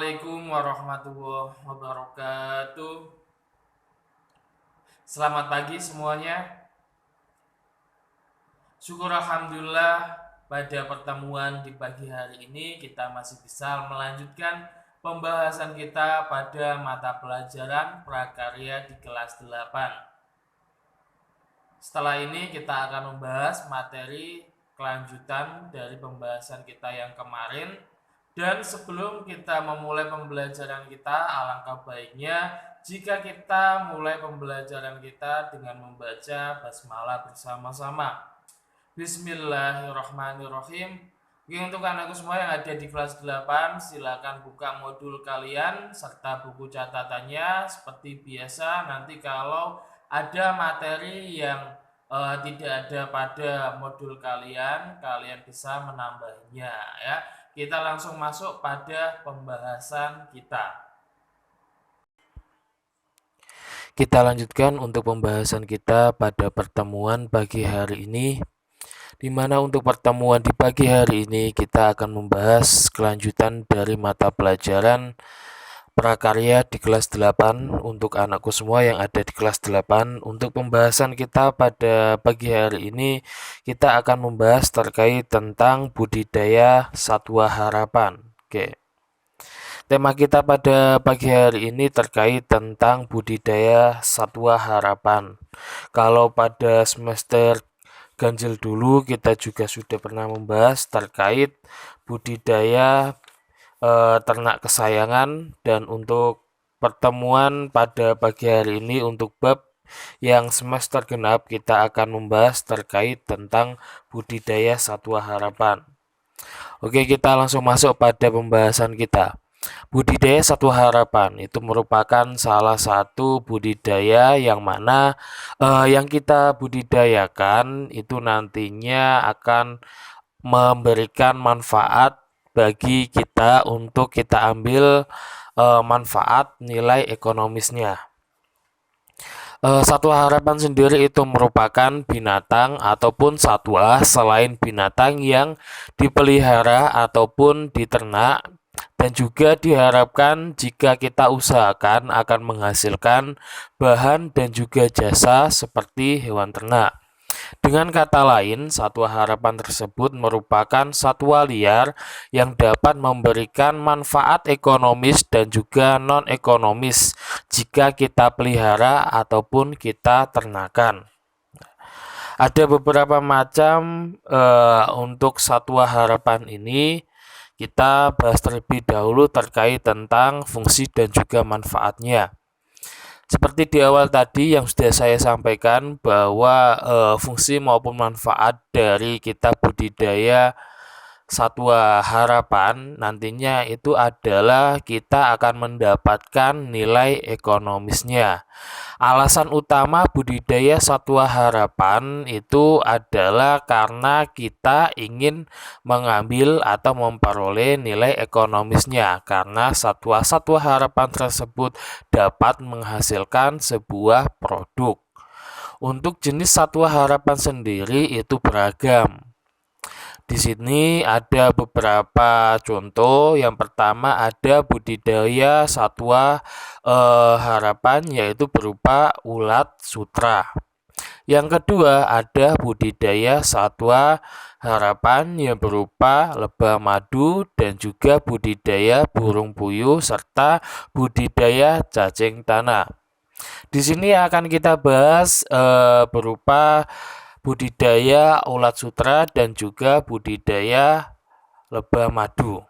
Assalamualaikum warahmatullahi wabarakatuh. Selamat pagi semuanya. Syukur alhamdulillah pada pertemuan di pagi hari ini kita masih bisa melanjutkan pembahasan kita pada mata pelajaran prakarya di kelas 8. Setelah ini kita akan membahas materi kelanjutan dari pembahasan kita yang kemarin. Dan sebelum kita memulai pembelajaran kita, alangkah baiknya jika kita mulai pembelajaran kita dengan membaca basmalah bersama-sama. Bismillahirrahmanirrahim. Oke, untuk anakku semua yang ada di kelas 8, silakan buka modul kalian serta buku catatannya. Seperti biasa, nanti kalau ada materi yang tidak ada pada modul kalian bisa menambahnya ya. Kita langsung masuk pada pembahasan kita. Kita lanjutkan untuk pembahasan kita pada pertemuan pagi hari ini, di mana untuk pertemuan di pagi hari ini kita akan membahas kelanjutan dari mata pelajaran prakarya di kelas 8 untuk anakku semua yang ada di kelas 8. Untuk pembahasan kita pada pagi hari ini, kita akan membahas terkait tentang budidaya satwa harapan. Oke. Tema kita pada pagi hari ini terkait tentang budidaya satwa harapan. Kalau pada semester ganjil dulu kita juga sudah pernah membahas terkait budidaya ternak kesayangan, dan untuk pertemuan pada pagi hari ini untuk bab yang semester genap kita akan membahas terkait tentang budidaya satwa harapan. Oke, kita langsung masuk pada pembahasan kita. Budidaya satwa harapan itu merupakan salah satu budidaya yang mana yang kita budidayakan itu nantinya akan memberikan manfaat bagi kita untuk kita ambil manfaat nilai ekonomisnya. Satwa harapan sendiri itu merupakan binatang ataupun satwa selain binatang yang dipelihara ataupun diternak, dan juga diharapkan jika kita usahakan akan menghasilkan bahan dan juga jasa seperti hewan ternak. Dengan kata lain, satwa harapan tersebut merupakan satwa liar yang dapat memberikan manfaat ekonomis dan juga non-ekonomis jika kita pelihara ataupun kita ternakan. Ada beberapa macam untuk satwa harapan ini. Kita bahas terlebih dahulu terkait tentang fungsi dan juga manfaatnya. Seperti di awal tadi yang sudah saya sampaikan bahwa fungsi maupun manfaat dari kita budidaya satwa harapan nantinya itu adalah kita akan mendapatkan nilai ekonomisnya. Alasan utama budidaya satwa harapan itu adalah karena kita ingin mengambil atau memperoleh nilai ekonomisnya, karena satwa-satwa harapan tersebut dapat menghasilkan sebuah produk. Untuk jenis satwa harapan sendiri itu beragam. Di sini ada beberapa contoh. Yang pertama ada budidaya satwa harapan, yaitu berupa ulat sutra. Yang kedua ada budidaya satwa harapan yang berupa lebah madu, dan juga budidaya burung puyuh serta budidaya cacing tanah. Di sini akan kita bahas berupa budidaya ulat sutra dan juga budidaya lebah madu.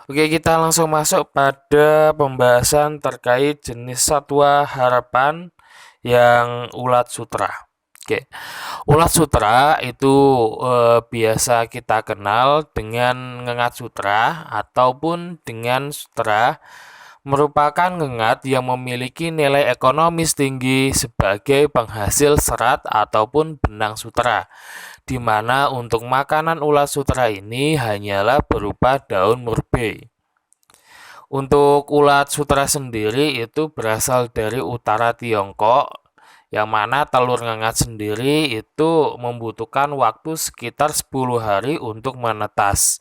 Oke, kita langsung masuk pada pembahasan terkait jenis satwa harapan yang ulat sutra. Oke, ulat sutra itu biasa kita kenal dengan ngengat sutra ataupun dengan sutra, merupakan ngengat yang memiliki nilai ekonomis tinggi sebagai penghasil serat ataupun benang sutra, di mana untuk makanan ulat sutra ini hanyalah berupa daun murbei. Untuk ulat sutra sendiri itu berasal dari utara Tiongkok, yang mana telur ngengat sendiri itu membutuhkan waktu sekitar 10 hari untuk menetas.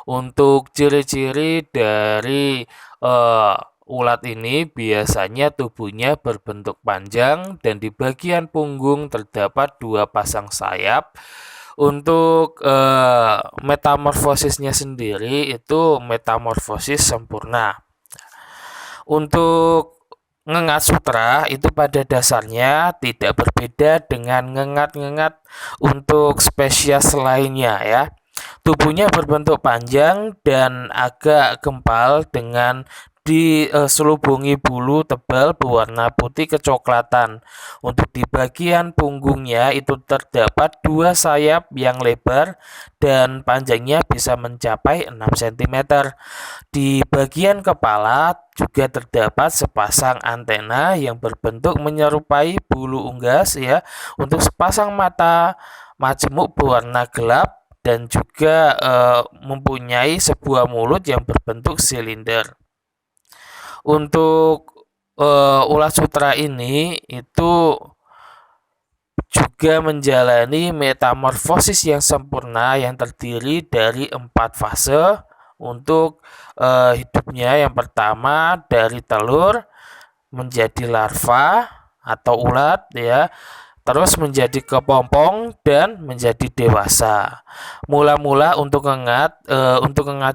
Untuk ciri-ciri dari ulat ini biasanya tubuhnya berbentuk panjang dan di bagian punggung terdapat 2 pasang sayap. Untuk metamorfosisnya sendiri itu metamorfosis sempurna. Untuk ngengat sutra itu pada dasarnya tidak berbeda dengan ngengat-ngengat untuk spesies lainnya ya. Tubuhnya berbentuk panjang dan agak gempal dengan diselubungi bulu tebal berwarna putih kecoklatan. Untuk di bagian punggungnya itu terdapat 2 sayap yang lebar dan panjangnya bisa mencapai 6 cm. Di bagian kepala juga terdapat sepasang antena yang berbentuk menyerupai bulu unggas ya. Untuk sepasang mata majemuk berwarna gelap dan juga mempunyai sebuah mulut yang berbentuk silinder. Untuk ulat sutra ini itu juga menjalani metamorfosis yang sempurna yang terdiri dari 4 fase untuk hidupnya. Yang pertama dari telur menjadi larva atau ulat ya, terus menjadi kepompong dan menjadi dewasa. Mula-mula untuk ngengat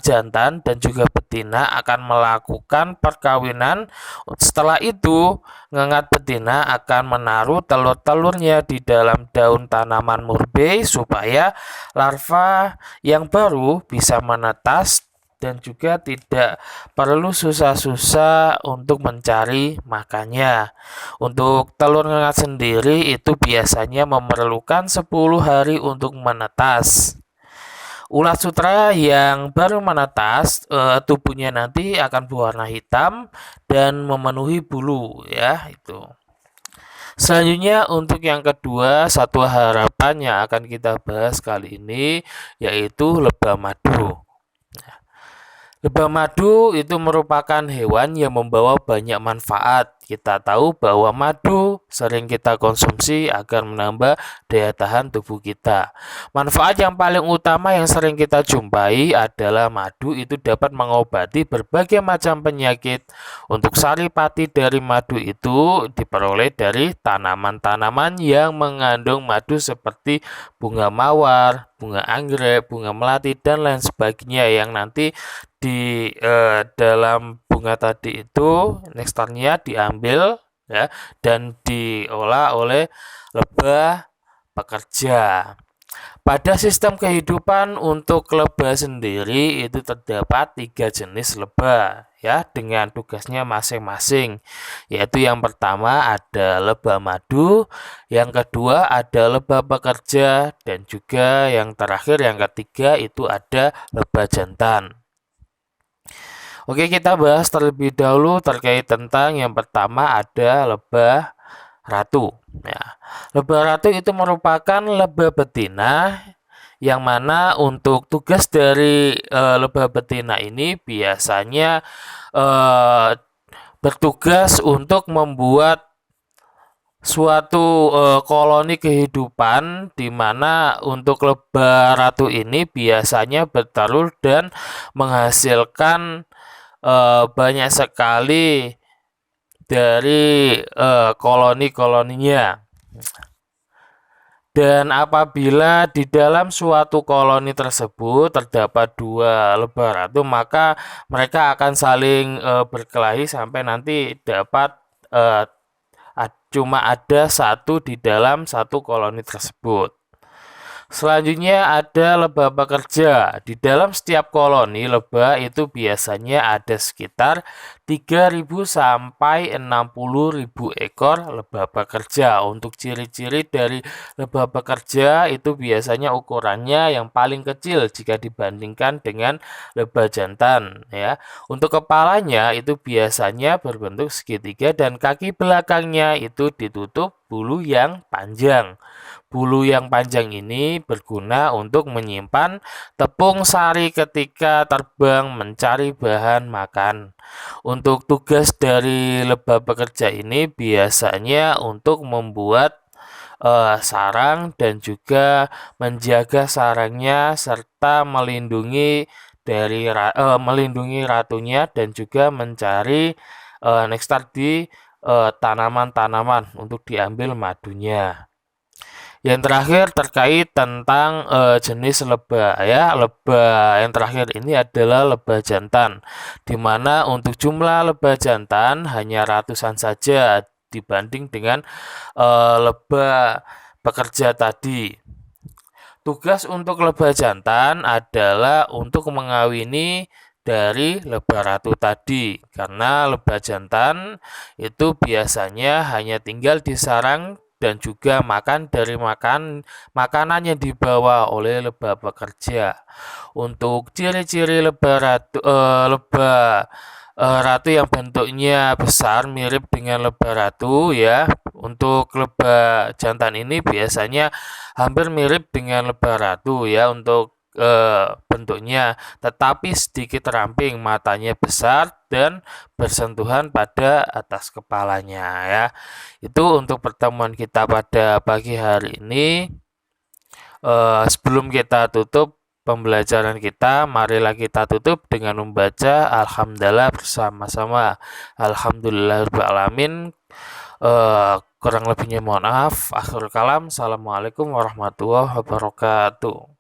jantan dan juga betina akan melakukan perkawinan. Setelah itu, ngengat betina akan menaruh telur-telurnya di dalam daun tanaman murbei supaya larva yang baru bisa menetas dan juga tidak perlu susah-susah untuk mencari makannya. Untuk telur ngengat sendiri itu biasanya memerlukan 10 hari untuk menetas. Ulat sutra yang baru menetas, tubuhnya nanti akan berwarna hitam dan memenuhi bulu ya itu. Selanjutnya untuk yang kedua, satwa harapan yang akan kita bahas kali ini yaitu lebah madu. Lebah madu itu merupakan hewan yang membawa banyak manfaat. Kita tahu bahwa madu sering kita konsumsi agar menambah daya tahan tubuh kita. Manfaat yang paling utama yang sering kita jumpai adalah madu itu dapat mengobati berbagai macam penyakit. Untuk saripati dari madu itu diperoleh dari tanaman-tanaman yang mengandung madu seperti bunga mawar, bunga anggrek, bunga melati, dan lain sebagainya yang nanti di dalam bunga tadi itu nektarnya diambil ya dan diolah oleh lebah pekerja. Pada sistem kehidupan untuk lebah sendiri itu terdapat 3 jenis lebah ya dengan tugasnya masing-masing, yaitu yang pertama ada lebah madu, yang kedua ada lebah pekerja, dan juga yang terakhir yang ketiga itu ada lebah jantan. Oke, kita bahas terlebih dahulu terkait tentang yang pertama ada lebah ratu. Ya, lebah ratu itu merupakan lebah betina yang mana untuk tugas dari lebah betina ini biasanya bertugas untuk membuat suatu koloni kehidupan di mana untuk lebah ratu ini biasanya bertelur dan menghasilkan banyak sekali dari koloni-koloninya. Dan apabila di dalam suatu koloni tersebut terdapat 2 lebah ratu, maka mereka akan saling berkelahi sampai nanti dapat cuma ada 1 di dalam satu koloni tersebut. Selanjutnya ada lebah pekerja. Di dalam setiap koloni lebah itu biasanya ada sekitar 3.000 sampai 60.000 ekor lebah pekerja. Untuk ciri-ciri dari lebah pekerja itu biasanya ukurannya yang paling kecil jika dibandingkan dengan lebah jantan ya. Untuk kepalanya itu biasanya berbentuk segitiga dan kaki belakangnya itu ditutup bulu yang panjang. Bulu yang panjang ini berguna untuk menyimpan tepung sari ketika terbang mencari bahan makan. Untuk tugas dari lebah pekerja ini biasanya untuk membuat sarang dan juga menjaga sarangnya serta melindungi ratunya dan juga mencari nektar di tanaman-tanaman untuk diambil madunya. Yang terakhir terkait tentang jenis lebah ya. Lebah yang terakhir ini adalah lebah jantan, di mana untuk jumlah lebah jantan hanya ratusan saja dibanding dengan lebah pekerja tadi. Tugas untuk lebah jantan adalah untuk mengawini dari lebah ratu tadi, karena lebah jantan itu biasanya hanya tinggal di sarang dan juga makan dari makanan yang dibawa oleh lebah pekerja. Untuk ciri-ciri lebah ratu yang bentuknya besar mirip dengan lebah ratu ya. Untuk lebah jantan ini biasanya hampir mirip dengan lebah ratu ya untuk bentuknya, tetapi sedikit ramping, matanya besar dan bersentuhan pada atas kepalanya ya. Itu untuk pertemuan kita pada pagi hari ini. Sebelum kita tutup pembelajaran kita, marilah kita tutup dengan membaca Alhamdulillah bersama-sama. Alhamdulillahirrahmanirrahim. Kurang lebihnya mohon maaf. Akhirul kalam. Assalamualaikum warahmatullahi wabarakatuh.